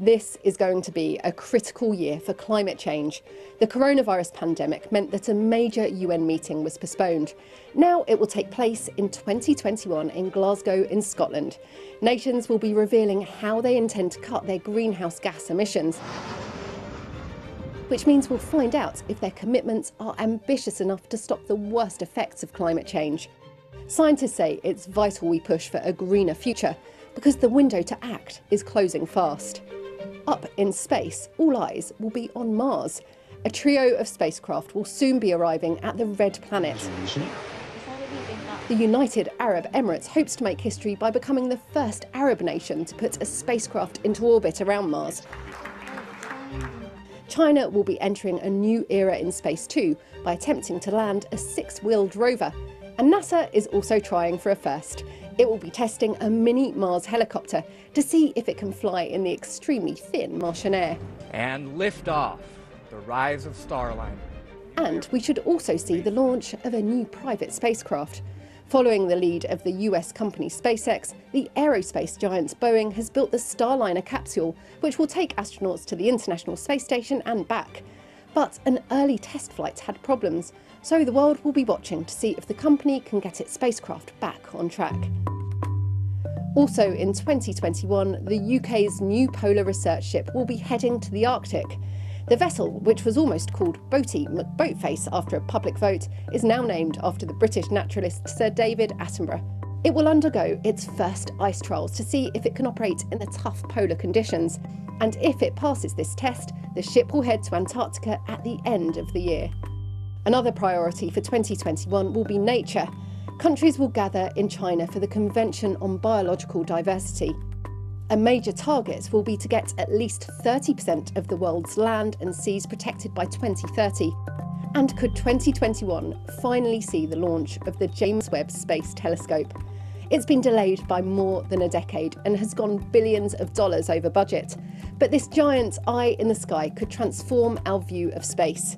This is going to be a critical year for climate change. The coronavirus pandemic meant that a major UN meeting was postponed. Now it will take place in 2021 in Glasgow in Scotland. Nations will be revealing how they intend to cut their greenhouse gas emissions, which means we'll find out if their commitments are ambitious enough to stop the worst effects of climate change. Scientists say it's vital we push for a greener future because the window to act is closing fast. Up in space, all eyes will be on Mars. A trio of spacecraft will soon be arriving at the Red Planet. The United Arab Emirates hopes to make history by becoming the first Arab nation to put a spacecraft into orbit around Mars. China will be entering a new era in space too by attempting to land a six-wheeled rover. And NASA is also trying for a first. It will be testing a mini Mars helicopter to see if it can fly in the extremely thin Martian air. And liftoff, the rise of Starliner. And we should also see the launch of a new private spacecraft. Following the lead of the US company SpaceX, the aerospace giant Boeing has built the Starliner capsule, which will take astronauts to the International Space Station and back. But an early test flight had problems, so the world will be watching to see if the company can get its spacecraft back on track. Also in 2021, the UK's new polar research ship will be heading to the Arctic. The vessel, which was almost called Boaty McBoatface after a public vote, is now named after the British naturalist Sir David Attenborough. It will undergo its first ice trials to see if it can operate in the tough polar conditions. And if it passes this test, the ship will head to Antarctica at the end of the year. Another priority for 2021 will be nature. Countries will gather in China for the Convention on Biological Diversity. A major target will be to get at least 30% of the world's land and seas protected by 2030. And could 2021 finally see the launch of the James Webb Space Telescope? It's been delayed by more than a decade and has gone billions of dollars over budget. But this giant eye in the sky could transform our view of space.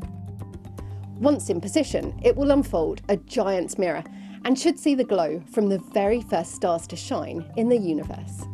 Once in position, it will unfold a giant mirror and should see the glow from the very first stars to shine in the universe.